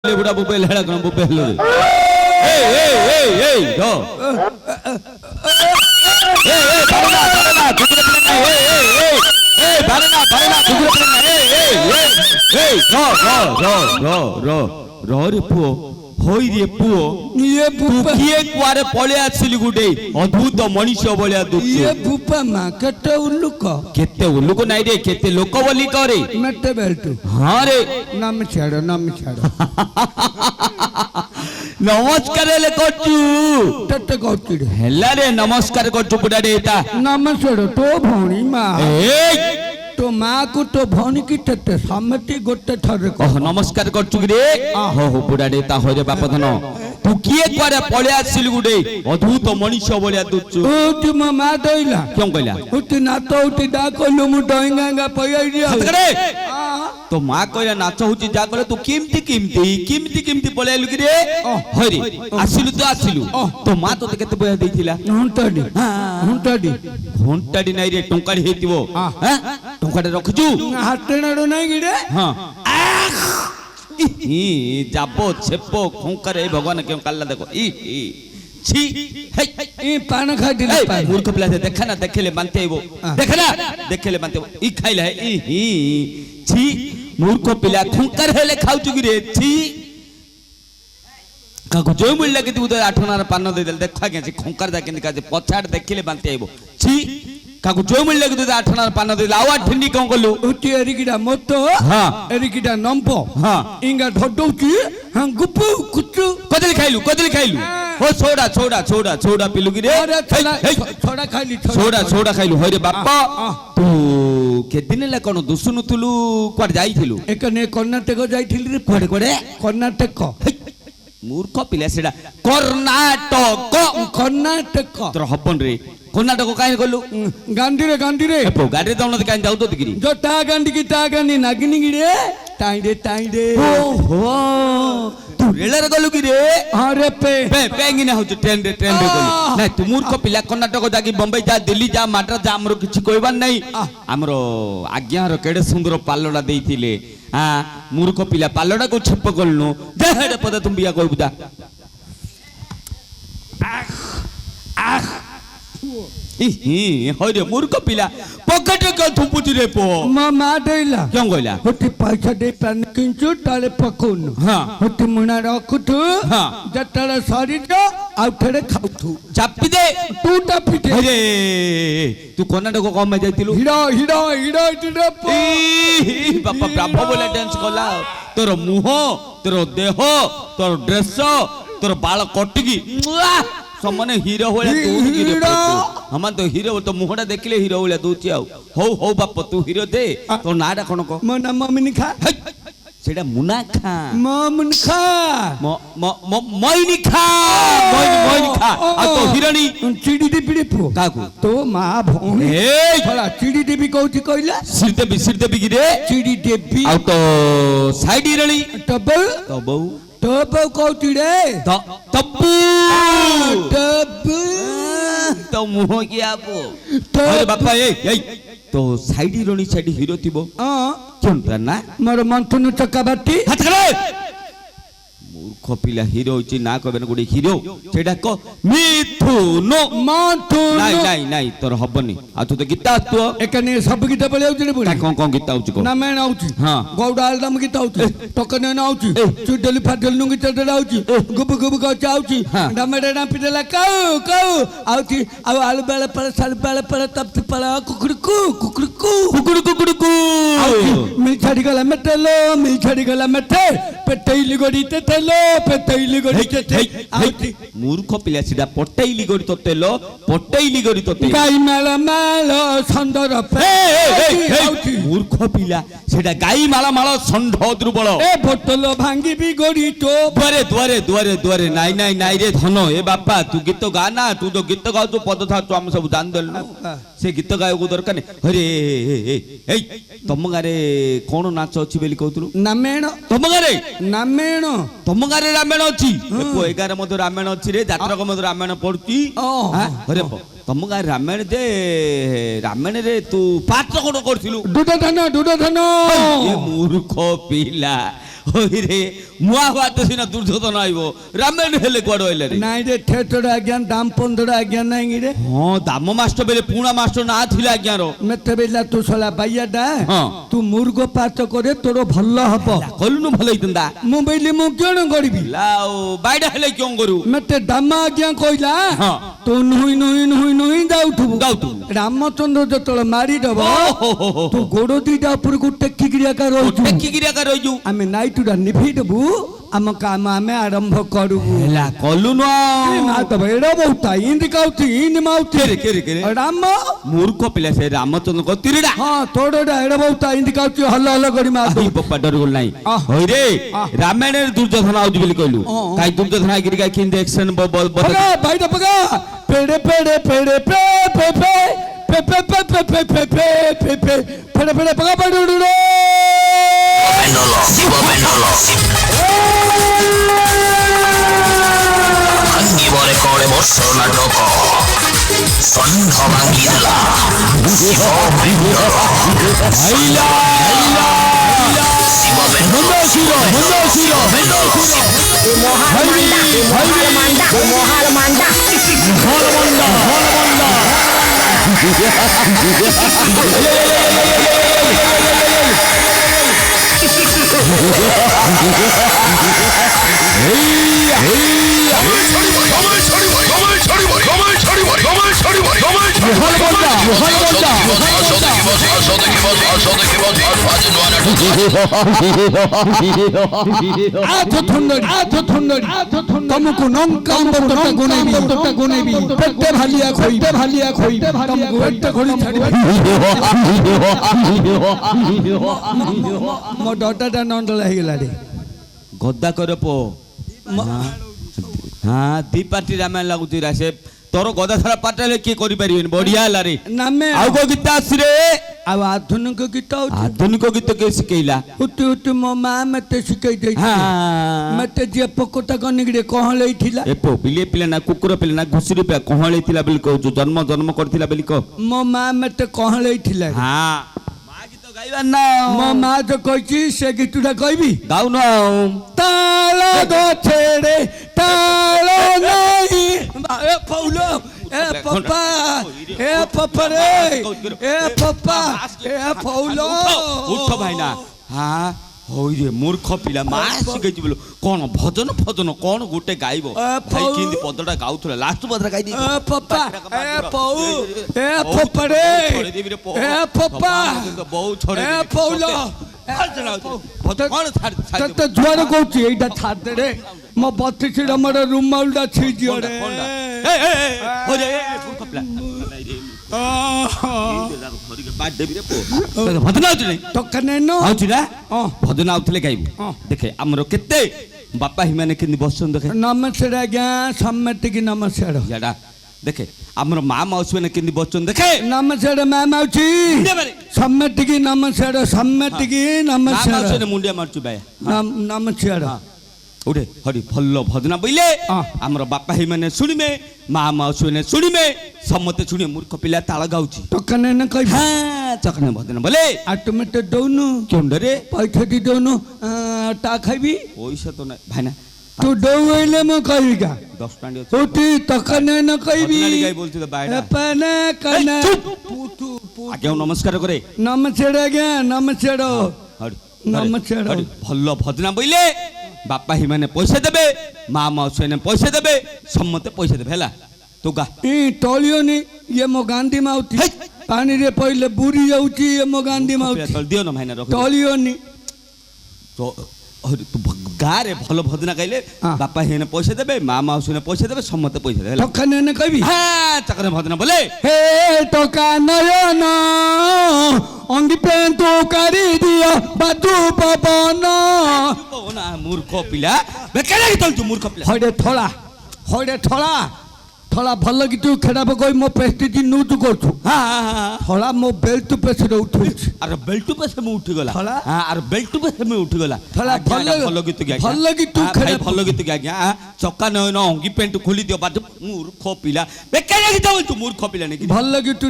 बुढ़ा बुबेल है कौन बुबेल ए दो बारना कुकुर प्लेन बारना कुकुर प्लेन रो रे पुओ होई रे पुओ ये भूपा किए कुआरे पळे आछिली गुडे अद्भुत मनुष्य बलिया दुख ये भूपा मा कटे उल्लुक केते उल्लुक नाइ रे केते लोक बोली करे नटे बेल्टू हां रे नाम छाड़ो नमस्कार ले करचू तते कहती हेला रे नमस्कार करचू बुडा रे ता नमस्कार तो भौणी मा ए तो माँ को तो भौणी की तते सामती गोटे थरे ओह नमस्कार करचू रे हो हो बुडा रे ता हो रे बाप धन तू किए कुआरे पळे आछिली गुडे अद्भुत मनुष्य बलिया दुख ओ तू माँ दइला क्यों कहला उती नातो उती डा कोलु मु डोंगांगा पयाई दिया हतकरे तो मां कहला नाच होची जा कहले तू किमती पळे आलु रे हरे आसिलु तो मां तो केते बया देथिला घंटाडी नाही रे टंकाडी हेतिबो हैं टंकाडी रखजू हाटेनाडो नाही गिरे हां ई जाबो छेपो खोंकारे भगवान क्यों काल्ला देखो ई छी हे ई पान खा दिले पान मूर्ख पिला देखा ना देखेले मानते आइबो देखना देखेले मानते ई खाइला है ई छी मूर्ख पिला खोंकार हेले खाउचु गिरे छी काको जो मिल लगे तू 8 आना पान दे देल देखा के खोंकार जा के का पछाड़ देखिले मानते आइबो छी काको जो मिल लगे तू 8 आना पान दे लावा ठिंडी कोन कलु उती एरिकिडा मोतो हां एरिकिडा नंपो हां इंगा ढडौची हां गुपु कुचु कदली खाइलु ओ छोड़ा पिलु गिरे अरे छोड़ा खाइली छोड़ा खाइलु होय रे बापा तू केदिन ला कोन दुसुनु तुलु क्वाड जाइथिलु एकने कर्नाटक जाइथिली रे कोडे कर्नाटक मूर्ख पिला सेडा कर्नाटक तोर हबन रे कर्नाटक काहे गलु गांधी रे एपो गाडी दौन काहे जाउ तो दिगिरी जो ता गांधी की ता गांधी नागिनी गिरे टाई दे ओहो तू रेलर गलु गिरे अरे पेंगी ना हो ट्रेन रे गलु नाही तू मूर्ख पिला कर्नाटक जाकी बम्बई जा दिल्ली जा माड्रास जा हमरो किछि कहबार नाही हमरो आज्ञा रो केडे सुंदर पालोडा देइथिले हां मूर्ख पिला पालोडा को छप गलनु देहडे पद तुम बिया कहबु दा होरे मूर्ख पिला पकेट के थुपुची रे पो मामा देला क्यों गइला होती पैसा दे पान किंचु ताले पकोन हां होती मुना रखुथु हां जतरा सरीज आउ थेरे खाउथु चापी दे तू टापी दे अरे तू कर्नाटक को में जाइतिलु हीरो इटिरे पो बापा ब्राभो बोले डांस कला तोर मुह तोर देह तोर ड्रेस तोर बाल कटगी समने हीरो होया दूची रे हम तो हीरो तो मुहडा देखले हीरो होया दूची आउ हो बाप तू हीरो दे तो नाडा कोन को मो नाम ममिनी खा सेडा मुनाखा ममन खा मोइनी खा आ तो हिरणी चिड़ी देबी पो काकू तो मा भौणी ए थोड़ा चिड़ी देबी कहउची कहला सिर देबी गिरे चिड़ी देबी आ तो साइड हिरणी तब कहउची रे तब्बू तो मुह किया पो अरे बापा ए तो साइड हिरणी साइड हीरो थिबो चंद्रा ना मोर मंथनु चकाबाटी हाथ करे मूर्ख पिला हीरो होची ना कहबेन गुडी हीरो सेडा को मिथुन मंथनु नाही तोर हबनी आ तू तो गीता आतो एकने सब गीता बोले आउची रे बोली कोन गीता आउची को ना मैं आउची हां गौडा आलदम गीता आउची टकने ना आउची चुडली फाटल नु गीता दे आउची गुब का आउची डमेडा ना पिटला काऊ आउची आ आलू बेले पर साल बेले पर तब पर कुकुड़कू मिल छाड़ी गला मेटे पेटैली गोड़ी ते तेलो पेटैली गोड़ी ते मूर्ख पिला सिडा पटैली गोड़ी तो तेलो पटैली गोड़ी तो तेलो गाई माला संदर मूर्ख पिला सेडा गाई माला संढ दुर्बल ए बोतल भांगी भी गोड़ी तो द्वारे नाई रे धन ए बापा तू गीत गा ना तू जो गीत गाउ तो पद था तू हम सब जान देल से गीत गाय को दरकार नहीं अरे ए तम गारे कोन नाच अछि बेली कहतु नामेण तम गारे नामेण तम गारे रामायण अछि 11 मधु रामायण अछि रे जात्रक मधु रामायण पढती अरे ତମ ଗାଁ ରାମାୟଣରେ ତୁ ପାତ୍ର କଣ କରିଥିଲୁ? ଦୁର୍ଯୋଧନ ଏ ମୂର୍ଖ ପିଲା ରେ ମୁଆ ହାତ ସିନା ଦୁର୍ଯୋଧନ ଆଇବ ରାମାୟଣ ହେଲେ କୁଆଡେ ଆଇଲା ରେ? ନାଇଁ ରେ ଠେଚଡ ଆଜ୍ଞା ଦାମ 15 ଆଜ୍ଞା ନାଇଁ ରେ। ହଁ ଦାମ ମାଷ୍ଟର ବେଲେ ପୁଣା ମାଷ୍ଟର ନା ଥିଲା ଆଜ୍ଞାର। ମତେ ବେଲା ତୁ ଶଳା ବାଇଆଟା ହଁ। ତୁ ମୁର୍ଗ ପାତ করে ତୋର ଭଲ ହବ। କଲୁନୁ ଭଲ ହେଇଥାନ୍ତା। ମୁଁ ବେଲି ମୁଁ କଣ କରିବି? ଆଉ ବାଇଡା ହେଲେ କଣ କରୁ? ମତେ ଦାମ ଆଜ୍ଞା କହିଲା ହଁ। ତୁ ନୁହି ଯାଉଥିବୁ। ରାମଚନ୍ଦ୍ର ଯେତେବେଳେ ମାରିଦବ ଓହୋ। ତୁ ଗୋଡ ଦିଟା ଉପରକୁ ଟେକିକିରି ଏକା ରହିଛୁ। ଟେକିକିରି ଏକା ରହିଛୁ। ଆମେ ନାଇଟୁଟା ନିଭେଇ ଦେବୁ ଆମ କାମ ଆମେ ଆରମ୍ଭ କରିବୁ। ହେଲା କଲୁନୁ ଏଡା ବହୁତା ଇନ୍ତି କାଉତି ଇନ୍ତି ମାଉତି କେରେ ରାମ ମୂର୍ଖ ପିଲା ସେ ରାମଚନ୍ଦ୍ର କତିରିଡା। ହଁ ତୋଡା ଏଡା ବହୁତା ଇନ୍ତି କାଉତି ହଲ କରି ମାଉତି ପପା ଡରଗଲ ନାହିଁ। ହଇରେ ରାମାୟଣରେ ଦୁର୍ଯୋଧନ ଆଉଚି ବୋଲି କହିଲୁ। କାଇ ଦୁର୍ଯୋଧନ ଆଗିରି କାଇ କିନ୍ତି ଏକ୍ସନ ପଗା ଭାଇଟା ପଗା ପେଡେ ପେ ପେ ପଗା ପଡୁଡୁ Siva Pendolo Angivore kore mosso natoko Sondho mangidala Siva Pendolo Siva Pendolo Siva Pendolo Mohal manda ତମକୁ ନଙ୍କା ଗୁନେବି ପେଟେ ଭାଲିଆ ଖୋଇ ତମକୁ ଏତେ ଘୋଡ଼ି ଛାଡ଼ିବି ମୋ ଡଟାଟା ନଣ୍ଡଳ ହେଇଗଲା ରେ ଗଦା କର ପୋ। ହଁ ଦି ପାର୍ଟି ରାମାୟଣ ଲାଗୁଛି ରା ସେ ତୋର ଗଦା ସାରା ପାଠ ହେଲେ କିଏ କରିପାରିବେନି। ବଢିଆ ହେଲା ରେ। ନାମେ ଆଉ କୋଉ ଗୀତ ଆସିରେ? ଆଉ ଆଧୁନିକ ଗୀତ ଆଧୁନିକ ଗୀତ କିଏ ଶିଖେଇଲା? ହୁତୁ ମୋ ମା ମତେ ଶିଖେଇ ଦେଇଛି। ମତେ ଯିଏ ପୋକଟା କନିକିରେ କହଳେଇଥିଲା। ଏ ପୋ ପିଲା ନା କୁକୁର ପିଲା ନା ଘୁଷୁରୀ ପିଲା କହଳେଇଥିଲା ବୋଲି କହୁଛୁ। ଜନ୍ମ କରିଥିଲା ବୋଲି କହ। ମୋ ମା ମତେ କହଳେଇଥିଲା। ହଁ ମା ଗୀତ ଗାଇବାର ନା। ମୋ ମା ତ କହିଛି ସେ ଗୀତଟା କହିବି। ଗାଉନ ଆଉ। ତାଳ ଗଛରେ ତାଳ ନାହିଁ ଏ ପଉଲ ଏ ପପା ଏ ପପରେ ଏ ପପା ଏ ପଉଲ ଉଠ ଭାଇନା। ହଁ ହଇରେ ମୂର୍ଖ ପିଲା ମା ଶିଖେଇଛି ବୋଲ କଣ ଭଜନ କଣ ଗୋଟେ ଗାଇବ। ଭାଇ କେମିତି ପଦଟା ଗାଉଥିଲା ଲାଷ୍ଟ ପଦଟା ଗାଇ ଦେଇ। ଏ ପପା ଏ ପଉ ଏ ପପରେ ଏ ପପା ବହୁ ଛଡେ ଏ ପଉଲ କଣ ତତେ ଜୁଆର କହୁଛି ଏଇଟା ଛାଡେ ରେ ମୋ 32 ନମ୍ବର ରୁମାଲଟା ଛିଯିଅ ରେ। ଭଜନ ଆଉଥିଲେ ଗାଇବୁ। ଦେଖେ ଆମର କେତେ ବାପା ହିମାନେ କେମିତି ବସଛନ୍ତି ଦେଖେ। ନମସ୍କାର ଆଜ୍ଞା ସମେତିକି ନମସ୍କାର। ଦେଖେ ଆମର ମା ମାଉସୀ ମାନେ କେମିତି ବସଛନ୍ତି ଦେଖେ। ନମସ୍କାର ମା ମାଉସୀ ସମେତିକି ନମସ୍କାର ସମେତିକି ନମସ୍କାର। ମୁଣ୍ଡିଆ ମାରୁଛୁ ଭାଇ ନମସ୍କାର। ଉଠେ ହରି ଭଲ ଭଜନା ବୋଇଲେ ଆମର ବାପା ଭାଇ ମାନେ ଶୁଣିବେ ମା ମାଉସୀ ମାନେ ଶୁଣିବେ ସମସ୍ତେ ଶୁଣିବେ। ମୂର୍ଖ ପିଲା ତାଳ ଗାଉଛି ଟୋକାନେ କହିବି। ଚକନେ ଭଜନ ବୋଲେ ଆଉ ତୁମେ ତ ଦଉନୁ କେଉଁଡରେ ପଇସା ଦି ଦଉନୁ ତା ଖାଇବି। ପଇସା ତ ନାହିଁ ଭାଇନା। ତୁ ଦଉଇଲେ ମୁଁ କହିବି କା 10 ଟଙ୍କା ତୁ ଟୋକାନେ କହିବି। ଆଜ୍ଞା ନମସ୍କାର କରେ। ନମସ୍କାର ଆଜ୍ଞା ନମସ୍କାର ନମସ୍କାର। ଭଲ ଭଜନା ବୋଇଲେ ବାପା ହି ମାନେ ପଇସା ଦେବେ ମା ମାଉସୀ ମାନେ ପଇସା ଦେବେ ସମସ୍ତେ ପଇସା ଦେବେ ହେଲା। ତୁ ଗା ଟଳିଓନି ଇଏ ମୋ ଗାନ୍ଧୀ ମାଉତି ପାଣିରେ ପଇଲେ ବୁଡି ଯାଉଛି ଇଏ ମୋ ଗାନ୍ଧୀ ମାଉତି ଦିଅ ନା ଭାଇନା ଟଳିଓନି। ଗାଁରେ ଭଲ ଭଜନା ଗାଇଲେ ବାପା ହି ପଇସା ଦେବେ ମା ମାଉସୀ ପଇସା ଦେବେ ସମସ୍ତେ ପଇସା ଦେବେ। ଟକା ନେ କହିବି ଚକନେ ଭଜନା ବୋଲେ ହେ ଟକା ନୟନ ଅଙ୍ଗି ପେନ୍ତୁ କାରି ଦିଅ ବାଦୁ ପବନ। ମୂର୍ଖ ପିଲା ବେକାରୀ ତଳଛୁ ମୂର୍ଖ ପିଲା। ହଇରେ ଥଳା ଥଳା ଭଲ କି ତୁ ଖେଡ଼ା ପକଇ ମୋ ପ୍ରେଷ୍ଟିଜ୍ ନ୍ୟୁଜ୍ କରୁଛୁ ଥଳା ମୋ ବେଲ୍ଟ ପେସରେ ଉଠୁଛି ଆରେ ବେଲ୍ଟ ପେସ ମୁଁ ଉଠିଗଲା ଥଳା ଆରେ ବେଲ୍ଟ ପେସ ମୁଁ ଉଠିଗଲା ଥଳା ଭଲ ଗୀତ ଗାଇ ଭଲ କି ତୁ ଭାଇ ଭଲ ଗୀତ ଗାଇ ଚକା ନୟନ ଅଙ୍ଗି ପେଣ୍ଟ ଖୋଲି ଦିଅ ବାଦ ମୂର୍ଖ ପିଲା ବେକାରିଆ ଗୀତ ବୋଲୁ ମୂର୍ଖ ପିଲା ନାকি ଭଲ କି ତୁ